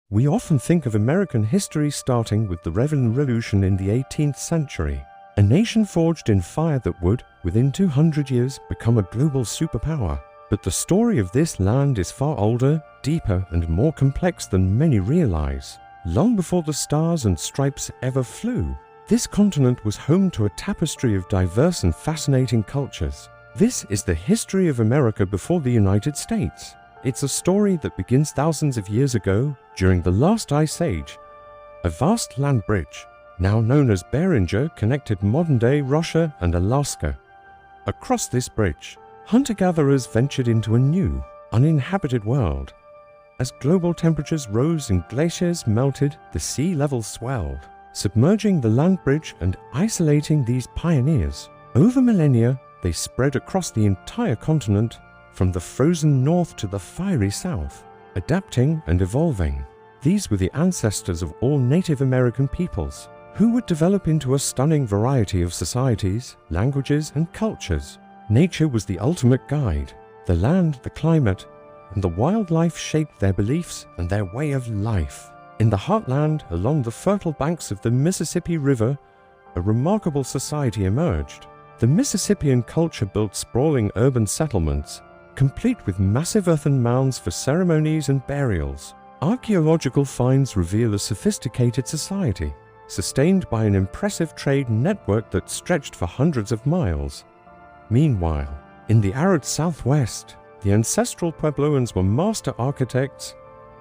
We often think of American history starting with the Revolution in the 18th century, a nation forged in fire that would, within 200 years, become a global superpower. But the story of this land is far older, deeper, and more complex than many realize. Long before the stars and stripes ever flew, this continent was home to a tapestry of diverse and fascinating cultures. This is the history of America before the United States. It's a story that begins thousands of years ago, during the last ice age. A vast land bridge, now known as Beringer, connected modern-day Russia and Alaska. Across this bridge, hunter-gatherers ventured into a new, uninhabited world. As global temperatures rose and glaciers melted, the sea level swelled, submerging the land bridge and isolating these pioneers. Over millennia, they spread across the entire continent, from the frozen north to the fiery south, adapting and evolving. These were the ancestors of all Native American peoples, who would develop into a stunning variety of societies, languages, and cultures. Nature was the ultimate guide. The land, the climate, and the wildlife shaped their beliefs and their way of life. In the heartland, along the fertile banks of the Mississippi River, a remarkable society emerged. The Mississippian culture built sprawling urban settlements, complete with massive earthen mounds for ceremonies and burials. Archaeological finds reveal a sophisticated society, sustained by an impressive trade network that stretched for hundreds of miles. Meanwhile, in the arid southwest, the ancestral Puebloans were master architects.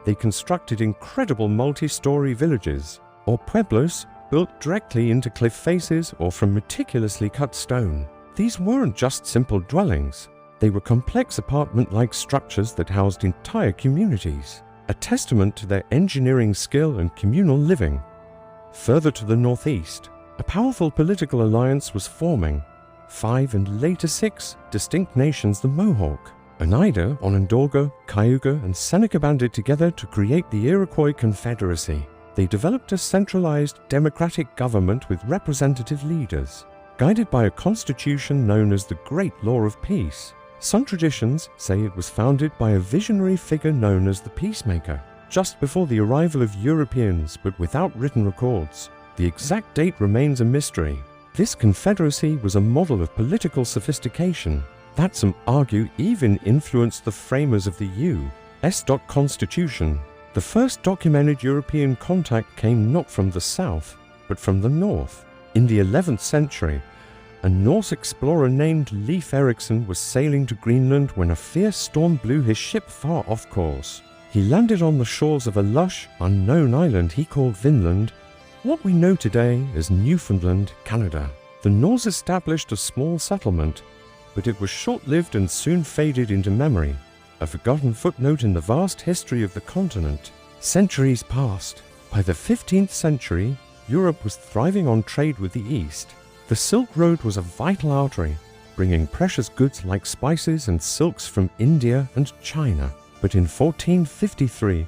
They constructed incredible multi-story villages, or pueblos, built directly into cliff faces or from meticulously cut stone. These weren't just simple dwellings. They were complex apartment-like structures that housed entire communities, a testament to their engineering skill and communal living. Further to the northeast, a powerful political alliance was forming. 5 and later 6 distinct nations, the Mohawk, Oneida, Onondaga, Cayuga, and Seneca banded together to create the Iroquois Confederacy. They developed a centralized democratic government with representative leaders, guided by a constitution known as the Great Law of Peace. Some traditions say it was founded by a visionary figure known as the Peacemaker, just before the arrival of Europeans, but without written records. The exact date remains a mystery. This confederacy was a model of political sophistication that some argue even influenced the framers of the U.S. Constitution. The first documented European contact came not from the south, but from the north. In the 11th century, a Norse explorer named Leif Erikson was sailing to Greenland when a fierce storm blew his ship far off course. He landed on the shores of a lush, unknown island he called Vinland, what we know today as Newfoundland, Canada. The Norse established a small settlement, but it was short-lived and soon faded into memory, a forgotten footnote in the vast history of the continent. Centuries passed. By the 15th century, Europe was thriving on trade with the East. The Silk Road was a vital artery, bringing precious goods like spices and silks from India and China. But in 1453,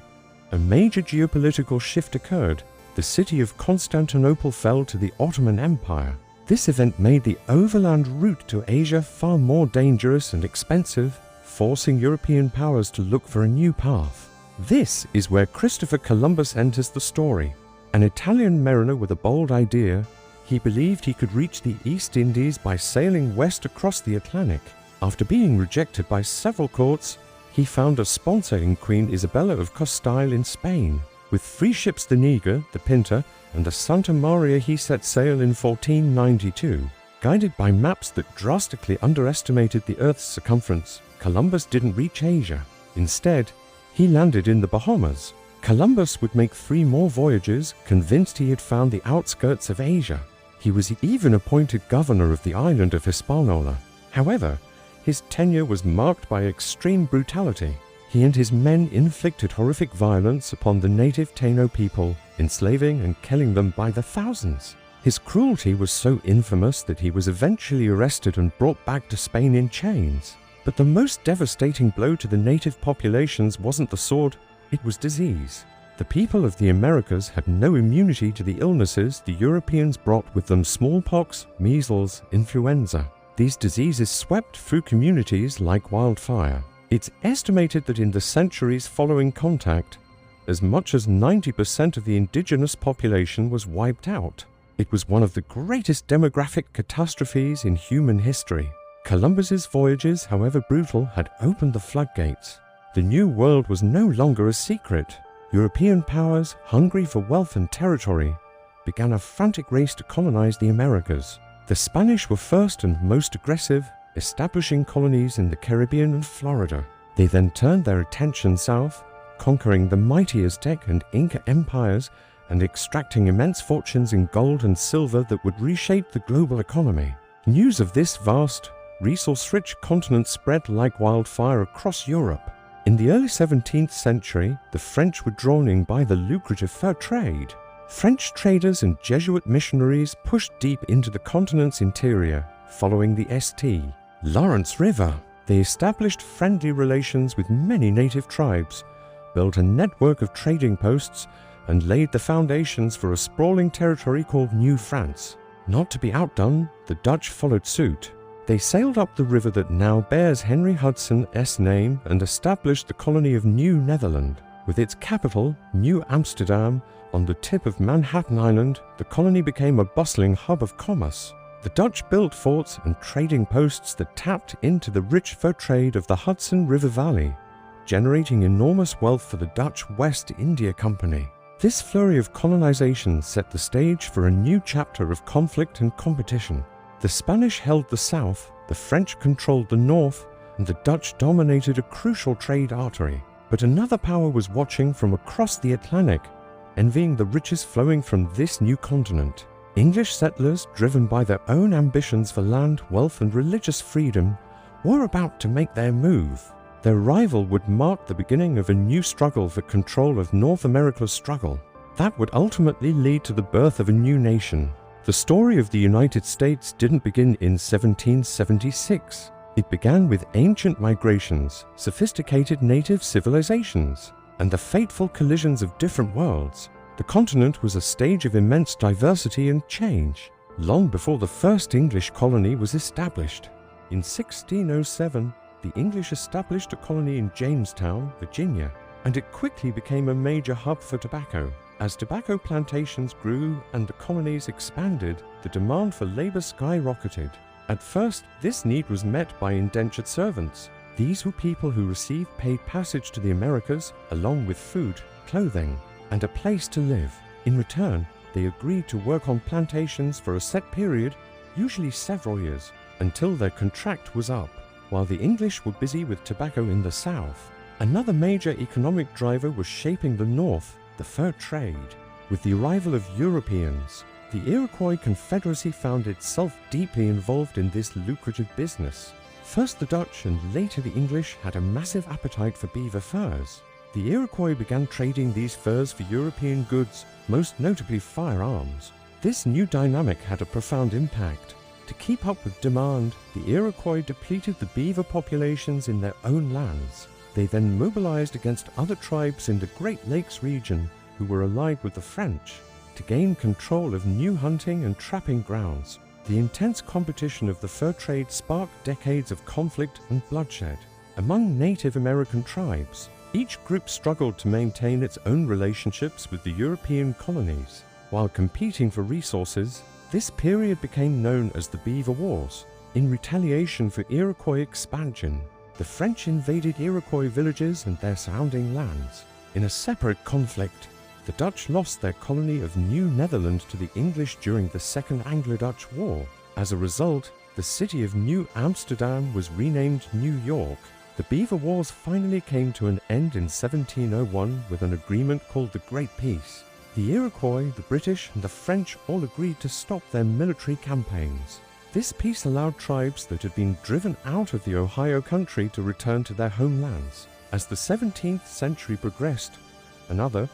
a major geopolitical shift occurred. The city of Constantinople fell to the Ottoman Empire. This event made the overland route to Asia far more dangerous and expensive, forcing European powers to look for a new path. This is where Christopher Columbus enters the story. An Italian mariner with a bold idea, he believed he could reach the East Indies by sailing west across the Atlantic. After being rejected by several courts, he found a sponsor in Queen Isabella of Castile in Spain. With 3 ships, the Niger, the Pinta, and the Santa Maria, he set sail in 1492. Guided by maps that drastically underestimated the Earth's circumference, Columbus didn't reach Asia. Instead, he landed in the Bahamas. Columbus would make 3 more voyages, convinced he had found the outskirts of Asia. He was even appointed governor of the island of Hispaniola. However, his tenure was marked by extreme brutality. He and his men inflicted horrific violence upon the native Taino people, enslaving and killing them by the thousands. His cruelty was so infamous that he was eventually arrested and brought back to Spain in chains. But the most devastating blow to the native populations wasn't the sword, it was disease. The people of the Americas had no immunity to the illnesses the Europeans brought with them: smallpox, measles, influenza. These diseases swept through communities like wildfire. It's estimated that in the centuries following contact, as much as 90% of the indigenous population was wiped out. It was one of the greatest demographic catastrophes in human history. Columbus's voyages, however brutal, had opened the floodgates. The New World was no longer a secret. European powers, hungry for wealth and territory, began a frantic race to colonize the Americas. The Spanish were first and most aggressive, establishing colonies in the Caribbean and Florida. They then turned their attention south, conquering the mighty Aztec and Inca empires and extracting immense fortunes in gold and silver that would reshape the global economy. News of this vast, resource-rich continent spread like wildfire across Europe. In the early 17th century, the French were drawn in by the lucrative fur trade. French traders and Jesuit missionaries pushed deep into the continent's interior, following the St. Lawrence River. They established friendly relations with many native tribes, built a network of trading posts, and laid the foundations for a sprawling territory called New France. Not to be outdone, the Dutch followed suit. They sailed up the river that now bears Henry Hudson's name and established the colony of New Netherland. With its capital, New Amsterdam, on the tip of Manhattan Island, the colony became a bustling hub of commerce. The Dutch built forts and trading posts that tapped into the rich fur trade of the Hudson River Valley, generating enormous wealth for the Dutch West India Company. This flurry of colonization set the stage for a new chapter of conflict and competition. The Spanish held the south, the French controlled the north, and the Dutch dominated a crucial trade artery. But another power was watching from across the Atlantic, envying the riches flowing from this new continent. English settlers, driven by their own ambitions for land, wealth, and religious freedom, were about to make their move. Their arrival would mark the beginning of a new struggle for control of North America's struggle. That would ultimately lead to the birth of a new nation. The story of the United States didn't begin in 1776. It began with ancient migrations, sophisticated native civilizations, and the fateful collisions of different worlds. The continent was a stage of immense diversity and change, long before the first English colony was established. In 1607, the English established a colony in Jamestown, Virginia, and it quickly became a major hub for tobacco. As tobacco plantations grew and the colonies expanded, the demand for labor skyrocketed. At first, this need was met by indentured servants. These were people who received paid passage to the Americas, along with food, clothing, and a place to live. In return, they agreed to work on plantations for a set period, usually several years, until their contract was up. While the English were busy with tobacco in the south, another major economic driver was shaping the north, the fur trade. With the arrival of Europeans, the Iroquois Confederacy found itself deeply involved in this lucrative business. First the Dutch and later the English had a massive appetite for beaver furs. The Iroquois began trading these furs for European goods, most notably firearms. This new dynamic had a profound impact. To keep up with demand, the Iroquois depleted the beaver populations in their own lands. They then mobilized against other tribes in the Great Lakes region who were allied with the French to gain control of new hunting and trapping grounds. The intense competition of the fur trade sparked decades of conflict and bloodshed. Among Native American tribes, each group struggled to maintain its own relationships with the European colonies. While competing for resources, this period became known as the Beaver Wars. In retaliation for Iroquois expansion, the French invaded Iroquois villages and their surrounding lands. In a separate conflict, the Dutch lost their colony of New Netherland to the English during the Second Anglo-Dutch War. As a result, the city of New Amsterdam was renamed New York. The Beaver Wars finally came to an end in 1701 with an agreement called the Great Peace. The Iroquois, the British, and the French all agreed to stop their military campaigns. This peace allowed tribes that had been driven out of the Ohio country to return to their homelands. As the 17th century progressed, another,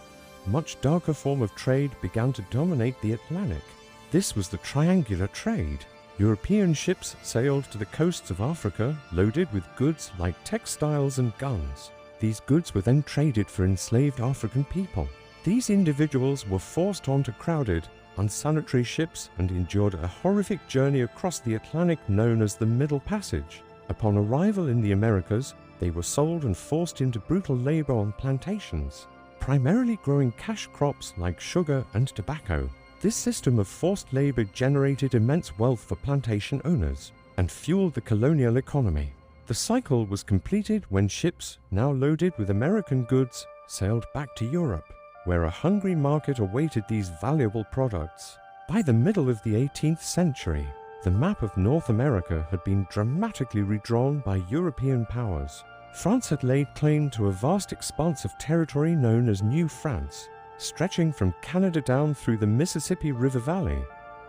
much darker form of trade began to dominate the Atlantic. This was the triangular trade. European ships sailed to the coasts of Africa loaded with goods like textiles and guns. These goods were then traded for enslaved African people. These individuals were forced onto crowded, unsanitary ships and endured a horrific journey across the Atlantic known as the Middle Passage. Upon arrival in the Americas, they were sold and forced into brutal labor on plantations. primarily growing cash crops like sugar and tobacco. This system of forced labor generated immense wealth for plantation owners and fueled the colonial economy. The cycle was completed when ships, now loaded with American goods, sailed back to Europe, where a hungry market awaited these valuable products. By the middle of the 18th century, the map of North America had been dramatically redrawn by European powers. France had laid claim to a vast expanse of territory known as New France, stretching from Canada down through the Mississippi River Valley.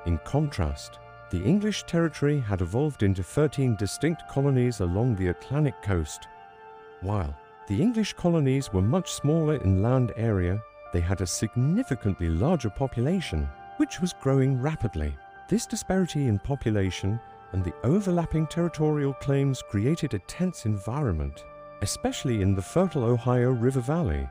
In contrast, the English territory had evolved into 13 distinct colonies along the Atlantic coast. While the English colonies were much smaller in land area, they had a significantly larger population, which was growing rapidly. This disparity in population and the overlapping territorial claims created a tense environment, especially in the fertile Ohio River Valley,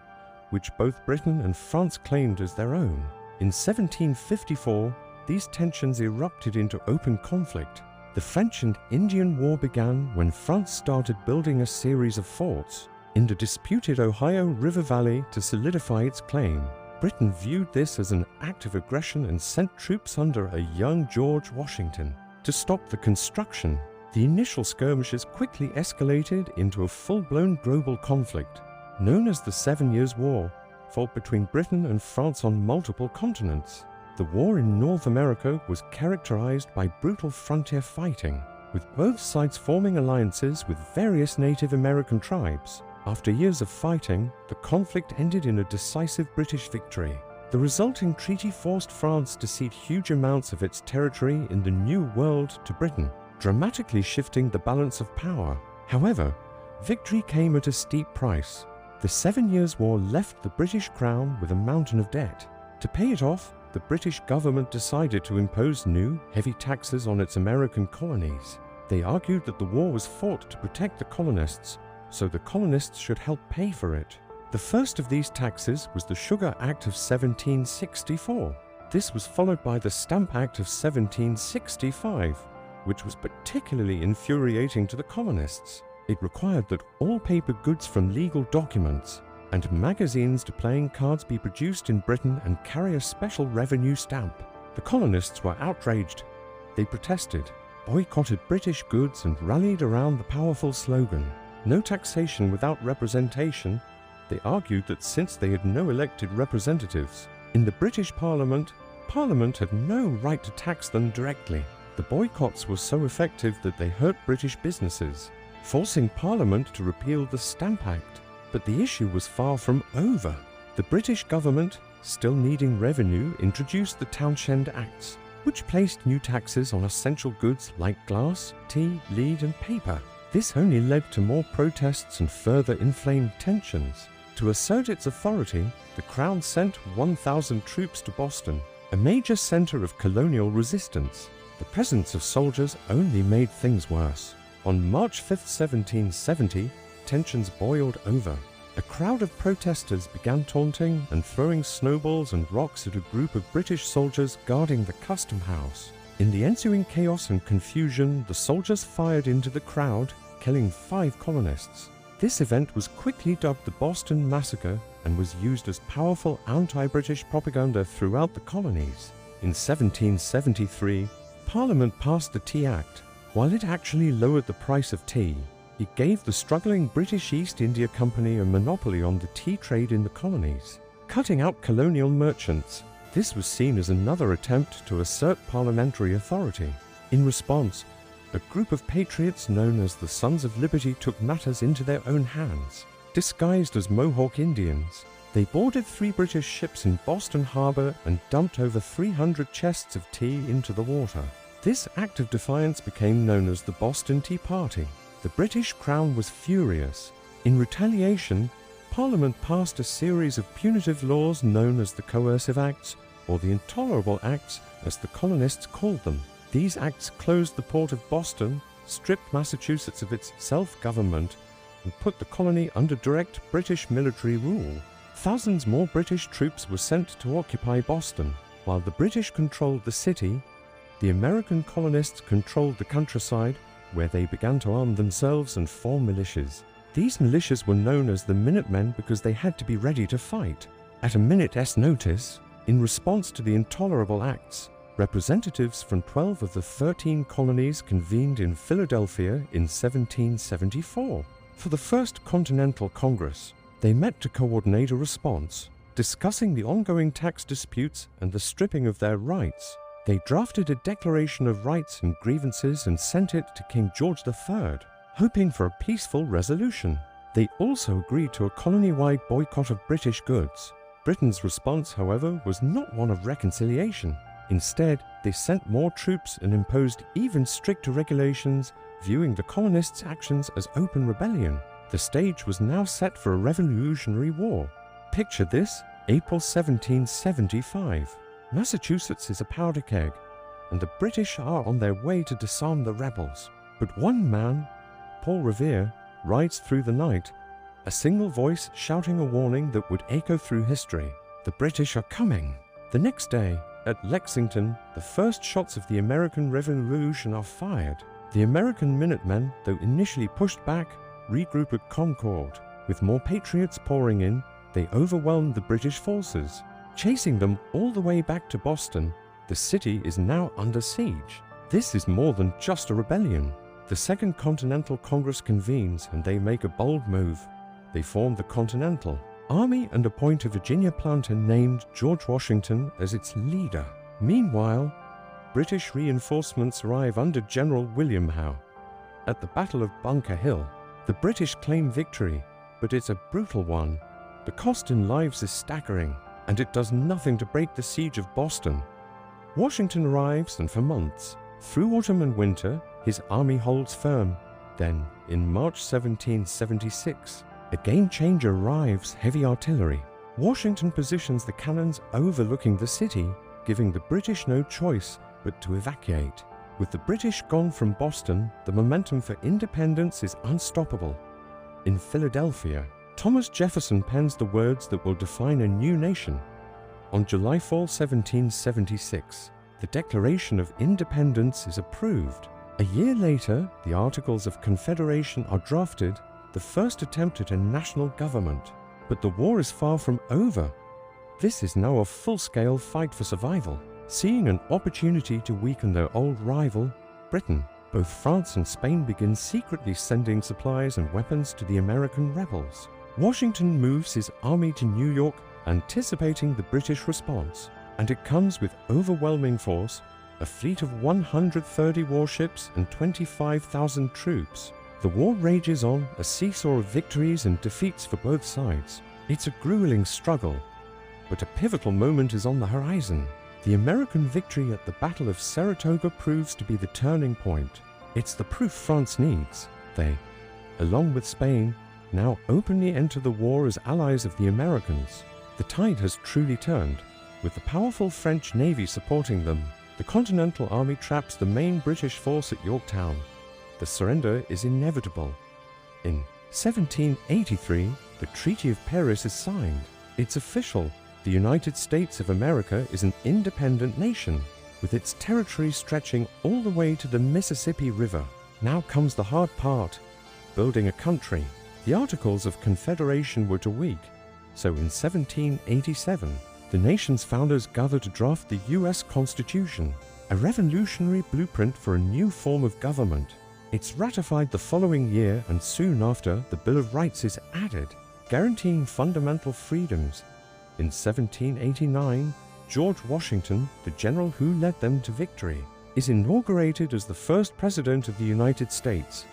which both Britain and France claimed as their own. In 1754, these tensions erupted into open conflict. The French and Indian War began when France started building a series of forts in the disputed Ohio River Valley to solidify its claim. Britain viewed this as an act of aggression and sent troops under a young George Washington to stop the construction. The initial skirmishes quickly escalated into a full-blown global conflict, known as the 7 Years' War, fought between Britain and France on multiple continents. The war in North America was characterized by brutal frontier fighting, with both sides forming alliances with various Native American tribes. After years of fighting, the conflict ended in a decisive British victory. The resulting treaty forced France to cede huge amounts of its territory in the New World to Britain, dramatically shifting the balance of power. However, victory came at a steep price. The 7 Years' War left the British Crown with a mountain of debt. To pay it off, the British government decided to impose new, heavy taxes on its American colonies. They argued that the war was fought to protect the colonists, so the colonists should help pay for it. The first of these taxes was the Sugar Act of 1764. This was followed by the Stamp Act of 1765, which was particularly infuriating to the colonists. It required that all paper goods from legal documents and magazines to playing cards be produced in Britain and carry a special revenue stamp. The colonists were outraged. They protested, boycotted British goods, and rallied around the powerful slogan, "No taxation without representation." They argued that since they had no elected representatives in the British Parliament, Parliament had no right to tax them directly. The boycotts were so effective that they hurt British businesses, forcing Parliament to repeal the Stamp Act. But the issue was far from over. The British government, still needing revenue, introduced the Townshend Acts, which placed new taxes on essential goods like glass, tea, lead, and paper. This only led to more protests and further inflamed tensions. To assert its authority, the Crown sent 1,000 troops to Boston, a major center of colonial resistance. The presence of soldiers only made things worse. On March 5, 1770, tensions boiled over. A crowd of protesters began taunting and throwing snowballs and rocks at a group of British soldiers guarding the custom house. In the ensuing chaos and confusion, the soldiers fired into the crowd, killing 5 colonists. This event was quickly dubbed the Boston Massacre and was used as powerful anti-British propaganda throughout the colonies. In 1773, Parliament passed the Tea Act. While it actually lowered the price of tea, it gave the struggling British East India Company a monopoly on the tea trade in the colonies, cutting out colonial merchants. This was seen as another attempt to assert parliamentary authority. In response, a group of patriots known as the Sons of Liberty took matters into their own hands. Disguised as Mohawk Indians, they boarded 3 British ships in Boston Harbor and dumped over 300 chests of tea into the water. This act of defiance became known as the Boston Tea Party. The British Crown was furious. In retaliation, Parliament passed a series of punitive laws known as the Coercive Acts, or the Intolerable Acts as the colonists called them. These acts closed the port of Boston, stripped Massachusetts of its self-government, and put the colony under direct British military rule. Thousands more British troops were sent to occupy Boston. While the British controlled the city, the American colonists controlled the countryside, where they began to arm themselves and form militias. These militias were known as the Minutemen because they had to be ready to fight. At a minute's notice, in response to the intolerable acts, representatives from 12 of the 13 colonies convened in Philadelphia in 1774. For the First Continental Congress, they met to coordinate a response, discussing the ongoing tax disputes and the stripping of their rights. They drafted a Declaration of Rights and Grievances and sent it to King George III, hoping for a peaceful resolution. They also agreed to a colony-wide boycott of British goods. Britain's response, however, was not one of reconciliation. Instead, they sent more troops and imposed even stricter regulations, viewing the colonists' actions as open rebellion. The stage was now set for a Revolutionary War. Picture this: April 1775. Massachusetts is a powder keg, and the British are on their way to disarm the rebels. But one man, Paul Revere, rides through the night, a single voice shouting a warning that would echo through history. The British are coming. The next day, at Lexington, the first shots of the American Revolution are fired. The American Minutemen, though initially pushed back, regroup at Concord. With more patriots pouring in, they overwhelmed the British forces. Chasing them all the way back to Boston, the city is now under siege. This is more than just a rebellion. The Second Continental Congress convenes and they make a bold move. They form the Continental Army and appoint a Virginia planter named George Washington as its leader. Meanwhile, British reinforcements arrive under General William Howe. At the Battle of Bunker Hill, the British claim victory, but it's a brutal one. The cost in lives is staggering, and it does nothing to break the siege of Boston. Washington arrives, and for months, through autumn and winter, his army holds firm. Then, in March 1776, a game-changer arrives: heavy artillery. Washington positions the cannons overlooking the city, giving the British no choice but to evacuate. With the British gone from Boston, the momentum for independence is unstoppable. In Philadelphia, Thomas Jefferson pens the words that will define a new nation. On July 4, 1776, the Declaration of Independence is approved. A year later, the Articles of Confederation are drafted, the first attempt at a national government. But the war is far from over. This is now a full-scale fight for survival, seeing an opportunity to weaken their old rival, Britain. Both France and Spain begin secretly sending supplies and weapons to the American rebels. Washington moves his army to New York, anticipating the British response, and it comes with overwhelming force, a fleet of 130 warships and 25,000 troops. The war rages on, a seesaw of victories and defeats for both sides. It's a grueling struggle, but a pivotal moment is on the horizon. The American victory at the Battle of Saratoga proves to be the turning point. It's the proof France needs. They, along with Spain, now openly enter the war as allies of the Americans. The tide has truly turned. With the powerful French Navy supporting them, the Continental Army traps the main British force at Yorktown. The surrender is inevitable. In 1783, the Treaty of Paris is signed. It's official. The United States of America is an independent nation, with its territory stretching all the way to the Mississippi River. Now comes the hard part: building a country. The Articles of Confederation were too weak, so in 1787, the nation's founders gathered to draft the U.S. Constitution, a revolutionary blueprint for a new form of government. It's ratified the following year, and soon after, the Bill of Rights is added, guaranteeing fundamental freedoms. In 1789, George Washington, the general who led them to victory, is inaugurated as the first president of the United States.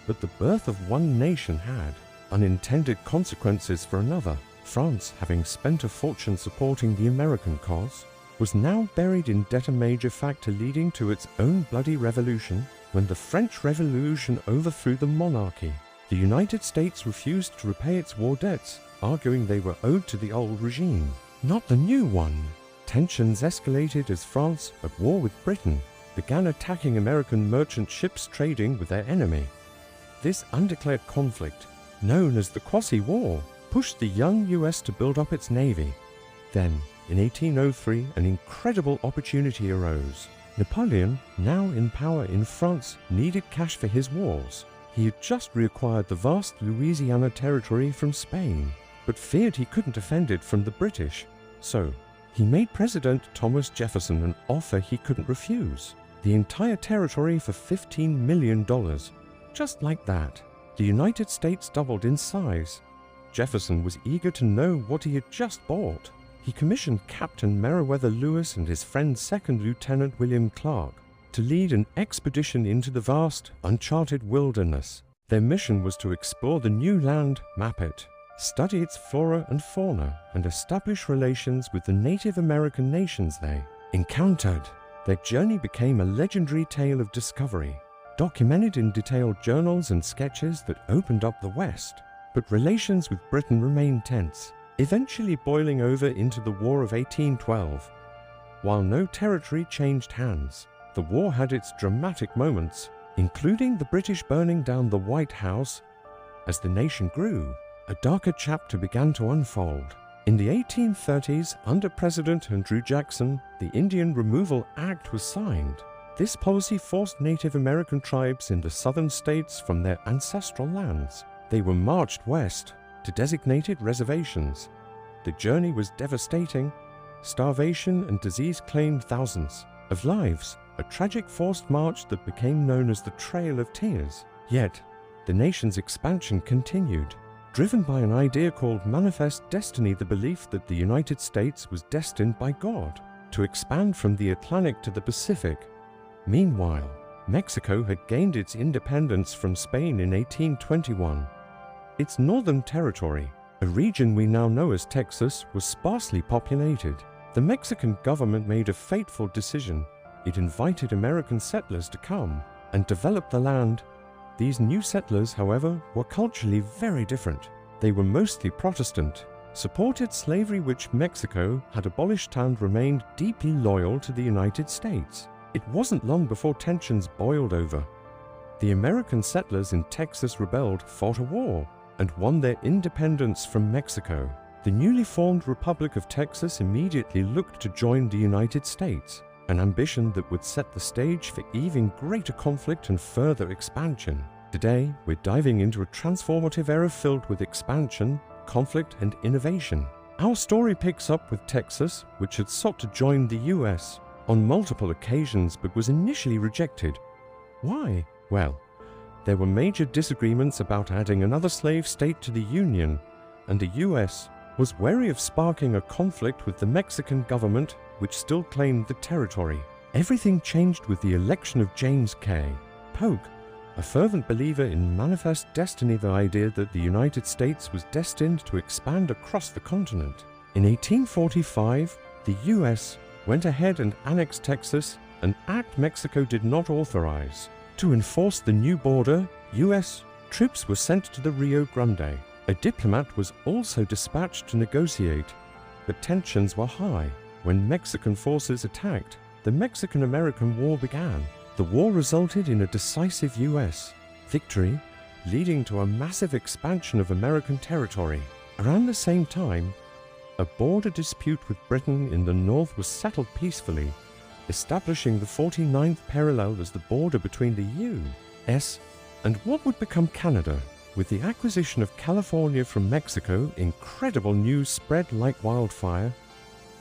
But the birth of one nation had unintended consequences for another. France, having spent a fortune supporting the American cause, was now buried in debt, a major factor leading to its own bloody revolution. When the French Revolution overthrew the monarchy, the United States refused to repay its war debts, arguing they were owed to the old regime, not the new one. Tensions escalated as France, at war with Britain, began attacking American merchant ships trading with their enemy. This undeclared conflict, known as the Quasi War, pushed the young US to build up its navy. Then, in 1803, an incredible opportunity arose. Napoleon, now in power in France, needed cash for his wars. He had just reacquired the vast Louisiana territory from Spain. but feared he couldn't defend it from the British. So, he made President Thomas Jefferson an offer he couldn't refuse: the entire territory for $15 million. Just like that, the United States doubled in size. Jefferson was eager to know what he had just bought. He commissioned Captain Meriwether Lewis and his friend Second Lieutenant William Clark to lead an expedition into the vast, uncharted wilderness. Their mission was to explore the new land, map it, study its flora and fauna, and establish relations with the Native American nations they encountered. Their journey became a legendary tale of discovery, documented in detailed journals and sketches that opened up the West. But relations with Britain remained tense, eventually boiling over into the War of 1812. While no territory changed hands, the war had its dramatic moments, including the British burning down the White House. As the nation grew, a darker chapter began to unfold. In the 1830s, under President Andrew Jackson, the Indian Removal Act was signed. This policy forced Native American tribes in the southern states from their ancestral lands. They were marched west to designated reservations. The journey was devastating. Starvation and disease claimed thousands of lives, a tragic forced march that became known as the Trail of Tears. Yet, the nation's expansion continued, driven by an idea called manifest destiny, the belief that the United States was destined by God to expand from the Atlantic to the Pacific. Meanwhile, Mexico had gained its independence from Spain in 1821. Its northern territory, a region we now know as Texas, was sparsely populated. The Mexican government made a fateful decision. It invited American settlers to come and develop the land. These new settlers, however, were culturally very different. They were mostly Protestant, supported slavery, which Mexico had abolished, and remained deeply loyal to the United States. It wasn't long before tensions boiled over. The American settlers in Texas rebelled, fought a war, and won their independence from Mexico. The newly formed Republic of Texas immediately looked to join the United States, an ambition that would set the stage for even greater conflict and further expansion. Today, we're diving into a transformative era filled with expansion, conflict, and innovation. Our story picks up with Texas, which had sought to join the US on multiple occasions but was initially rejected. Why? Well, there were major disagreements about adding another slave state to the Union, and the US was wary of sparking a conflict with the Mexican government, which still claimed the territory. Everything changed with the election of James K. Polk, a fervent believer in manifest destiny, the idea that the United States was destined to expand across the continent. In 1845, the US went ahead and annexed Texas, an act Mexico did not authorize. To enforce the new border, US troops were sent to the Rio Grande. A diplomat was also dispatched to negotiate, but tensions were high. When Mexican forces attacked, the Mexican-American War began. The war resulted in a decisive US victory, leading to a massive expansion of American territory. Around the same time, a border dispute with Britain in the north was settled peacefully, establishing the 49th parallel as the border between the US and what would become Canada. With the acquisition of California from Mexico, incredible news spread like wildfire.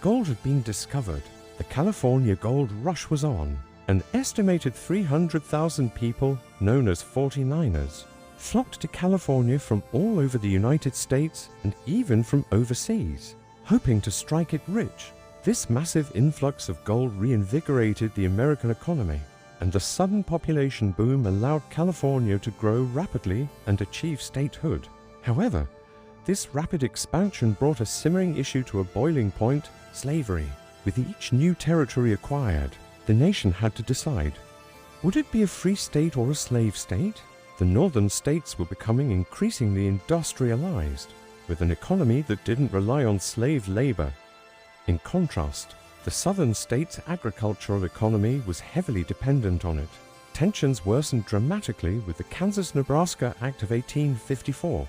Gold had been discovered. The California gold rush was on. An estimated 300,000 people, known as 49ers, flocked to California from all over the United States and even from overseas, hoping to strike it rich. This massive influx of gold reinvigorated the American economy, and the sudden population boom allowed California to grow rapidly and achieve statehood. However, this rapid expansion brought a simmering issue to a boiling point: slavery. With each new territory acquired, the nation had to decide, would it be a free state or a slave state? The northern states were becoming increasingly industrialized, with an economy that didn't rely on slave labor. In contrast, the southern states' agricultural economy was heavily dependent on it. Tensions worsened dramatically with the Kansas-Nebraska Act of 1854.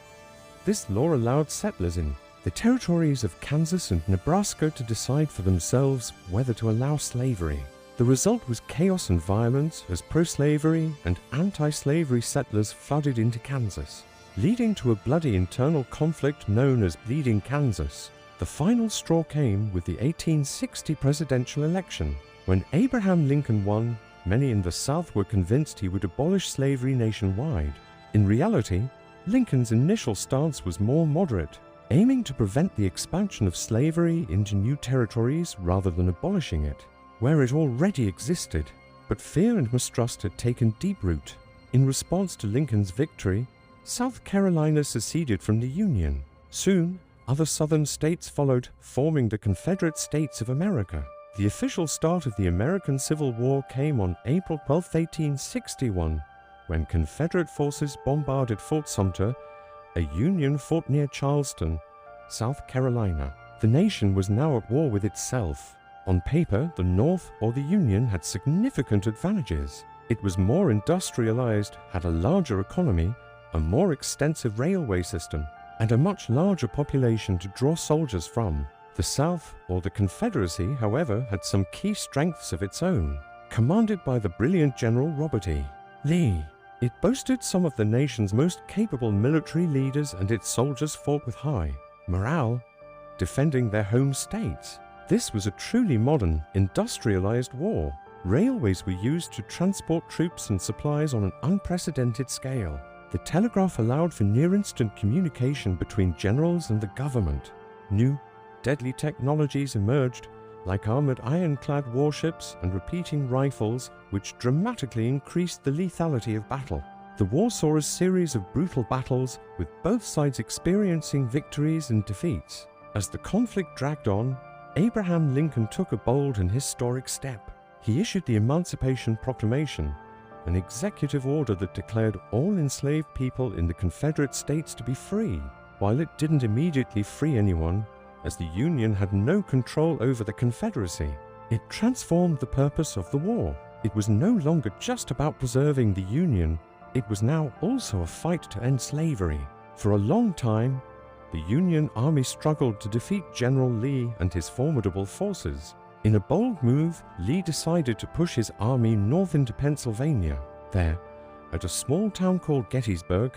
This law allowed settlers in the territories of Kansas and Nebraska to decide for themselves whether to allow slavery. The result was chaos and violence as pro-slavery and anti-slavery settlers flooded into Kansas. leading to a bloody internal conflict known as Bleeding Kansas. The final straw came with the 1860 presidential election. When Abraham Lincoln won, many in the South were convinced he would abolish slavery nationwide. In reality, Lincoln's initial stance was more moderate, aiming to prevent the expansion of slavery into new territories rather than abolishing it, where it already existed. But fear and mistrust had taken deep root. In response to Lincoln's victory, South Carolina seceded from the Union. Soon, other southern states followed, forming the Confederate States of America. The official start of the American Civil War came on April 12, 1861, when Confederate forces bombarded Fort Sumter, a Union fort near Charleston, South Carolina. The nation was now at war with itself. On paper, the North or the Union had significant advantages. It was more industrialized, had a larger economy, a more extensive railway system, and a much larger population to draw soldiers from. The South, or the Confederacy, however, had some key strengths of its own, commanded by the brilliant General Robert E. Lee. It boasted some of the nation's most capable military leaders, and its soldiers fought with high morale, defending their home states. This was a truly modern, industrialized war. Railways were used to transport troops and supplies on an unprecedented scale. The telegraph allowed for near-instant communication between generals and the government. New, deadly technologies emerged, like armored ironclad warships and repeating rifles, which dramatically increased the lethality of battle. The war saw a series of brutal battles, with both sides experiencing victories and defeats. As the conflict dragged on, Abraham Lincoln took a bold and historic step. He issued the Emancipation Proclamation, an executive order that declared all enslaved people in the Confederate States to be free. While it didn't immediately free anyone, as the Union had no control over the Confederacy, it transformed the purpose of the war. It was no longer just about preserving the Union, it was now also a fight to end slavery. For a long time, the Union Army struggled to defeat General Lee and his formidable forces. In a bold move, Lee decided to push his army north into Pennsylvania. There, at a small town called Gettysburg,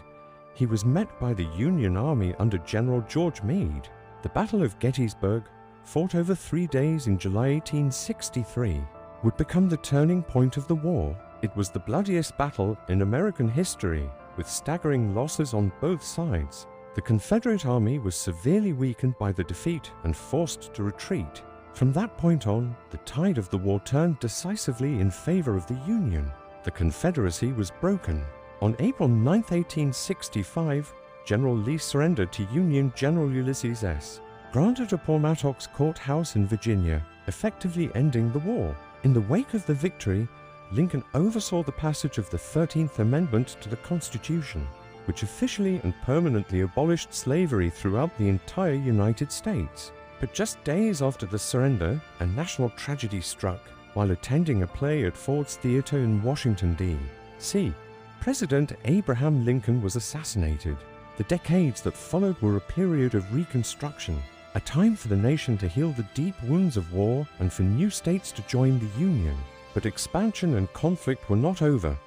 he was met by the Union Army under General George Meade. The Battle of Gettysburg, fought over 3 days in July 1863, would become the turning point of the war. It was the bloodiest battle in American history, with staggering losses on both sides. The Confederate Army was severely weakened by the defeat and forced to retreat. From that point on, the tide of the war turned decisively in favor of the Union. The Confederacy was broken. On April 9, 1865, General Lee surrendered to Union General Ulysses S. Grant at Appomattox Courthouse in Virginia, effectively ending the war. In the wake of the victory, Lincoln oversaw the passage of the 13th Amendment to the Constitution, which officially and permanently abolished slavery throughout the entire United States. But just days after the surrender, a national tragedy struck while attending a play at Ford's Theater in Washington, D.C. President Abraham Lincoln was assassinated. The decades that followed were a period of reconstruction, a time for the nation to heal the deep wounds of war and for new states to join the Union. But expansion and conflict were not over.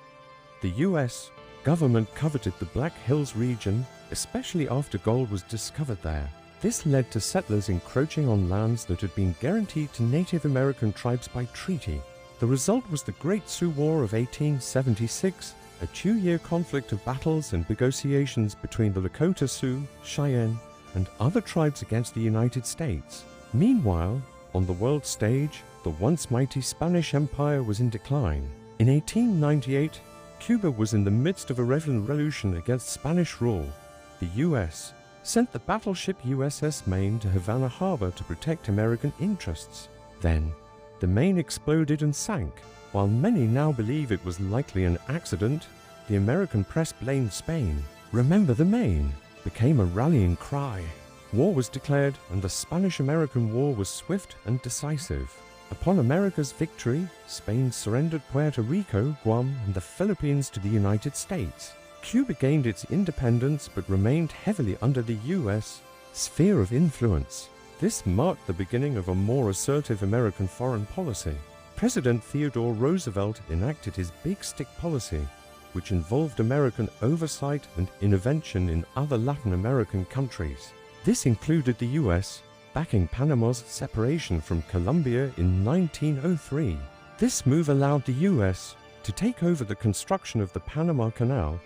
The U.S. government coveted the Black Hills region, especially after gold was discovered there. This led to settlers encroaching on lands that had been guaranteed to Native American tribes by treaty. The result was the Great Sioux War of 1876, a 2-year conflict of battles and negotiations between the Lakota Sioux, Cheyenne, and other tribes against the United States. Meanwhile, on the world stage, the once mighty Spanish Empire was in decline. In 1898, Cuba was in the midst of a revolution against Spanish rule. The U.S. sent the battleship USS Maine to Havana Harbor to protect American interests. Then, the Maine exploded and sank. While many now believe it was likely an accident, the American press blamed Spain. "Remember the Maine" became a rallying cry. War was declared, and the Spanish-American War was swift and decisive. Upon America's victory, Spain surrendered Puerto Rico, Guam, and the Philippines to the United States. Cuba gained its independence but remained heavily under the U.S. sphere of influence. This marked the beginning of a more assertive American foreign policy. President Theodore Roosevelt enacted his Big Stick policy, which involved American oversight and intervention in other Latin American countries. This included the US backing Panama's separation from Colombia in 1903. This move allowed the US to take over the construction of the Panama Canal,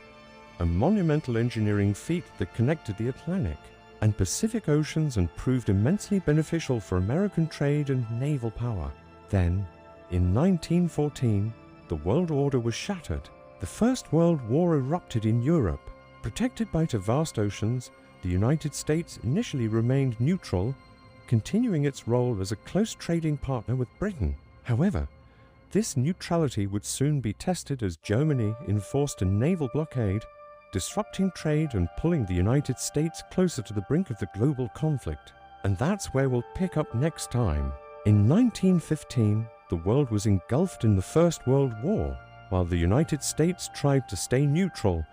a monumental engineering feat that connected the Atlantic and Pacific Oceans and proved immensely beneficial for American trade and naval power. Then, in 1914, the world order was shattered. The First World War erupted in Europe. Protected by two vast oceans, the United States initially remained neutral, continuing its role as a close trading partner with Britain. However, this neutrality would soon be tested as Germany enforced a naval blockade, disrupting trade and pulling the United States closer to the brink of the global conflict. And that's where we'll pick up next time. In 1915, the world was engulfed in the First World War. While the United States tried to stay neutral,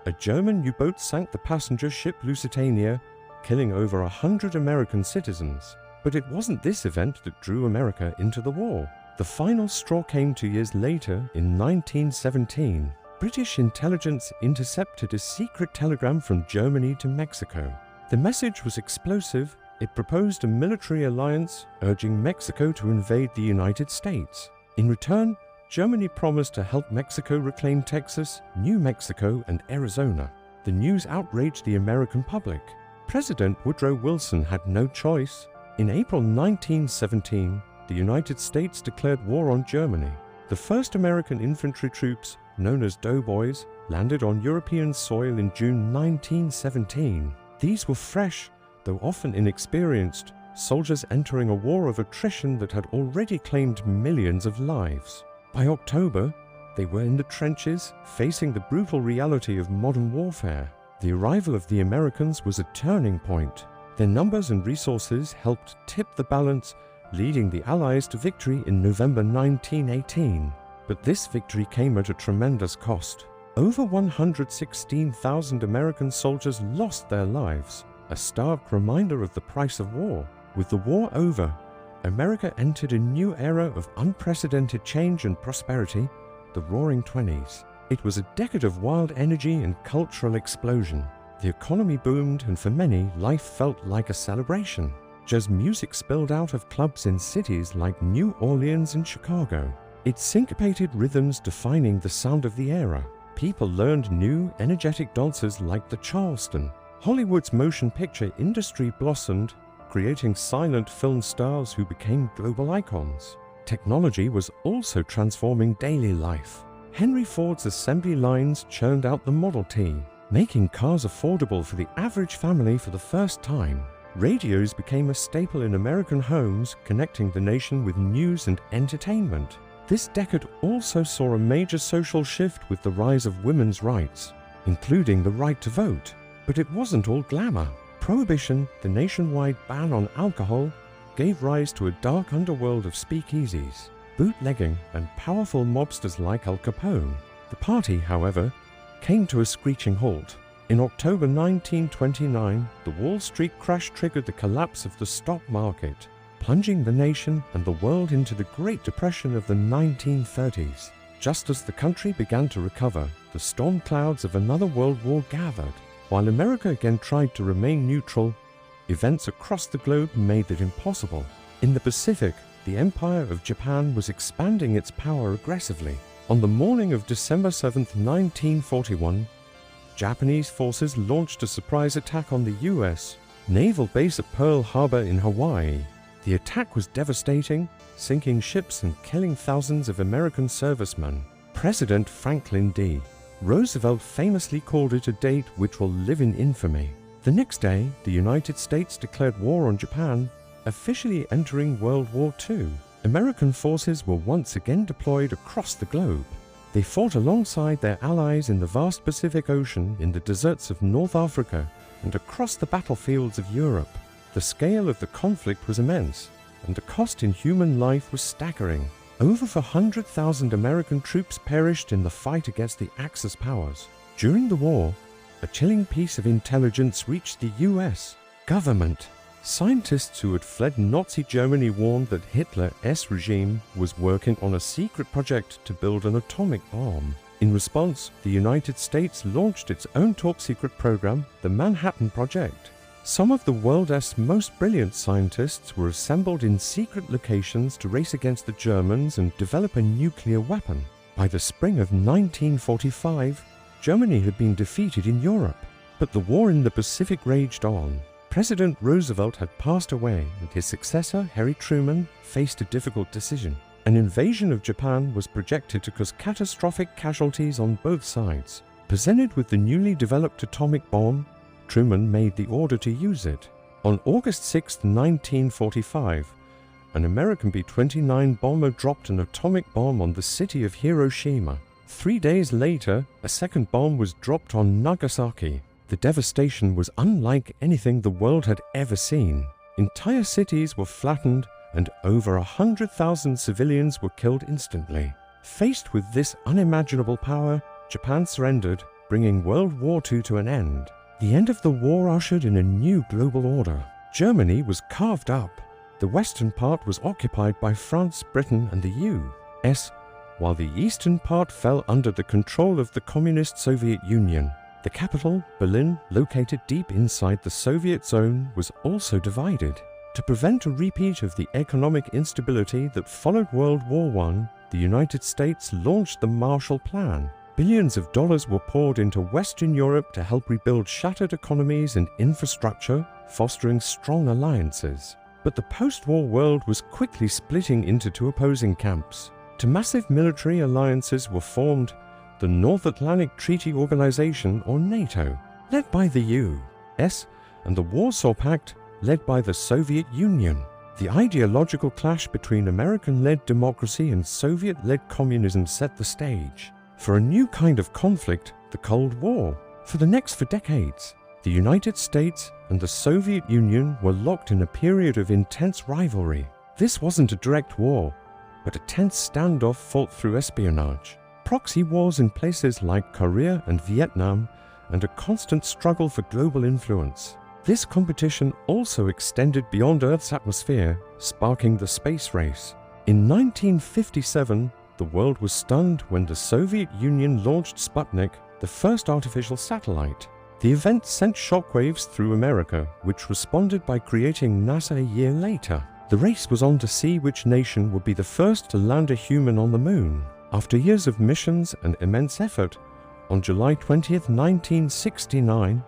a German U-boat sank the passenger ship Lusitania, killing over 100 American citizens. But it wasn't this event that drew America into the war. The final straw came 2 years later, in 1917. British intelligence intercepted a secret telegram from Germany to Mexico. The message was explosive. It proposed a military alliance, urging Mexico to invade the United States. In return, Germany promised to help Mexico reclaim Texas, New Mexico, and Arizona. The news outraged the American public. President Woodrow Wilson had no choice. In April 1917, the United States declared war on Germany. The first American infantry troops, known as doughboys, landed on European soil in June 1917. These were fresh, though often inexperienced, soldiers entering a war of attrition that had already claimed millions of lives. By October, they were in the trenches, facing the brutal reality of modern warfare. The arrival of the Americans was a turning point. Their numbers and resources helped tip the balance, leading the Allies to victory in November 1918. But this victory came at a tremendous cost. Over 116,000 American soldiers lost their lives, a stark reminder of the price of war. With the war over, America entered a new era of unprecedented change and prosperity, the Roaring Twenties. It was a decade of wild energy and cultural explosion. The economy boomed, and for many, life felt like a celebration. Jazz music spilled out of clubs in cities like New Orleans and Chicago. Its syncopated rhythms defining the sound of the era. People learned new, energetic dances like the Charleston. Hollywood's motion picture industry blossomed, creating silent film stars who became global icons. Technology was also transforming daily life. Henry Ford's assembly lines churned out the Model T, making cars affordable for the average family for the first time. Radios became a staple in American homes, connecting the nation with news and entertainment. This decade also saw a major social shift with the rise of women's rights, including the right to vote. But it wasn't all glamour. Prohibition, the nationwide ban on alcohol, gave rise to a dark underworld of speakeasies, bootlegging, and powerful mobsters like Al Capone. The party, however, came to a screeching halt. In October 1929, the Wall Street crash triggered the collapse of the stock market, plunging the nation and the world into the Great Depression of the 1930s. Just as the country began to recover, the storm clouds of another world war gathered. While America again tried to remain neutral, events across the globe made that impossible. In the Pacific, the Empire of Japan was expanding its power aggressively. On the morning of December 7, 1941, Japanese forces launched a surprise attack on the U.S. naval base at Pearl Harbor in Hawaii. The attack was devastating, sinking ships and killing thousands of American servicemen. President Franklin D. Roosevelt famously called it a date which will live in infamy. The next day, the United States declared war on Japan, officially entering World War II. American forces were once again deployed across the globe. They fought alongside their allies in the vast Pacific Ocean, in the deserts of North Africa, and across the battlefields of Europe. The scale of the conflict was immense, and the cost in human life was staggering. Over 100,000 American troops perished in the fight against the Axis powers. During the war, a chilling piece of intelligence reached the US government. Scientists who had fled Nazi Germany warned that Hitler's regime was working on a secret project to build an atomic bomb. In response, the United States launched its own top-secret program, the Manhattan Project. Some of the world's most brilliant scientists were assembled in secret locations to race against the Germans and develop a nuclear weapon. By the spring of 1945, Germany had been defeated in Europe, but the war in the Pacific raged on. President Roosevelt had passed away, and his successor, Harry Truman, faced a difficult decision. An invasion of Japan was projected to cause catastrophic casualties on both sides. Presented with the newly developed atomic bomb, Truman made the order to use it. On August 6, 1945, an American B-29 bomber dropped an atomic bomb on the city of Hiroshima. 3 days later, a second bomb was dropped on Nagasaki. The devastation was unlike anything the world had ever seen. Entire cities were flattened, and over 100,000 civilians were killed instantly. Faced with this unimaginable power, Japan surrendered, bringing World War II to an end. The end of the war ushered in a new global order. Germany was carved up. The western part was occupied by France, Britain, and the U.S., while the eastern part fell under the control of the Communist Soviet Union. The capital, Berlin, located deep inside the Soviet zone, was also divided. To prevent a repeat of the economic instability that followed World War I, the United States launched the Marshall Plan. Billions of dollars were poured into Western Europe to help rebuild shattered economies and infrastructure, fostering strong alliances. But the post-war world was quickly splitting into two opposing camps. Two massive military alliances were formed: the North Atlantic Treaty Organization, or NATO, led by the U.S., and the Warsaw Pact, led by the Soviet Union. The ideological clash between American-led democracy and Soviet-led communism set the stage for a new kind of conflict, the Cold War. For decades, the United States and the Soviet Union were locked in a period of intense rivalry. This wasn't a direct war, but a tense standoff fought through espionage, proxy wars in places like Korea and Vietnam, and a constant struggle for global influence. This competition also extended beyond Earth's atmosphere, sparking the space race. In 1957, the world was stunned when the Soviet Union launched Sputnik, the first artificial satellite. The event sent shockwaves through America, which responded by creating NASA a year later. The race was on to see which nation would be the first to land a human on the moon. After years of missions and immense effort, on July 20, 1969,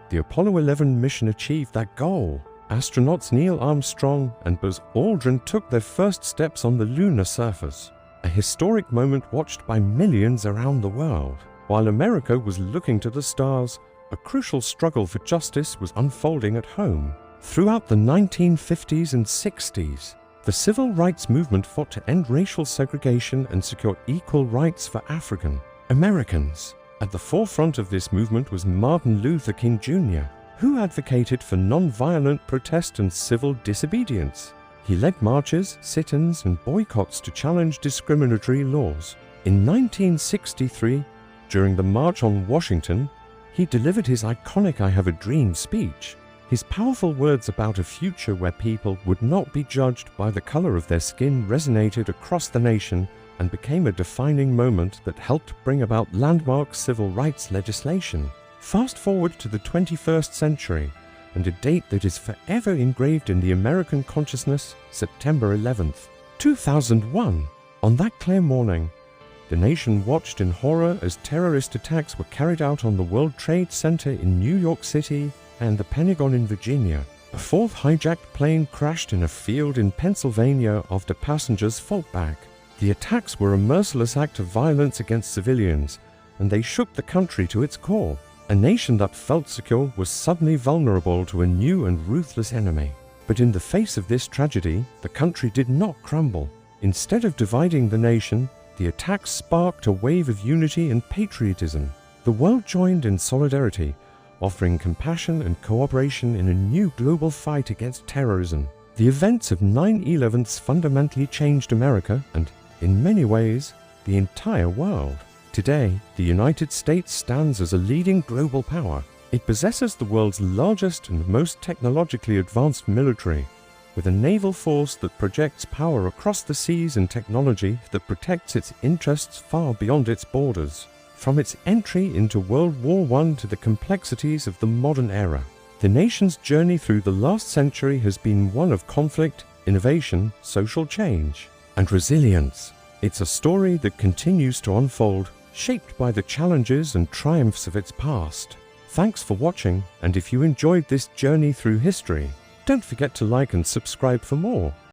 the Apollo 11 mission achieved that goal. Astronauts Neil Armstrong and Buzz Aldrin took their first steps on the lunar surface, a historic moment watched by millions around the world. While America was looking to the stars, a crucial struggle for justice was unfolding at home. Throughout the 1950s and 60s, the civil rights movement fought to end racial segregation and secure equal rights for African Americans. At the forefront of this movement was Martin Luther King Jr., who advocated for non-violent protest and civil disobedience. He led marches, sit-ins, and boycotts to challenge discriminatory laws. In 1963, during the March on Washington, he delivered his iconic "I Have a Dream" speech. His powerful words about a future where people would not be judged by the color of their skin resonated across the nation and became a defining moment that helped bring about landmark civil rights legislation. Fast forward to the 21st century, and a date that is forever engraved in the American consciousness, September 11th, 2001. On that clear morning, the nation watched in horror as terrorist attacks were carried out on the World Trade Center in New York City and the Pentagon in Virginia. A fourth hijacked plane crashed in a field in Pennsylvania after passengers fought back. The attacks were a merciless act of violence against civilians, and they shook the country to its core. A nation that felt secure was suddenly vulnerable to a new and ruthless enemy. But in the face of this tragedy, the country did not crumble. Instead of dividing the nation, the attacks sparked a wave of unity and patriotism. The world joined in solidarity, offering compassion and cooperation in a new global fight against terrorism. The events of 9/11 fundamentally changed America and, in many ways, the entire world. Today, the United States stands as a leading global power. It possesses the world's largest and most technologically advanced military, with a naval force that projects power across the seas and technology that protects its interests far beyond its borders. From its entry into World War I to the complexities of the modern era, the nation's journey through the last century has been one of conflict, innovation, social change, and resilience. It's a story that continues to unfold, shaped by the challenges and triumphs of its past. Thanks for watching, and if you enjoyed this journey through history, don't forget to like and subscribe for more.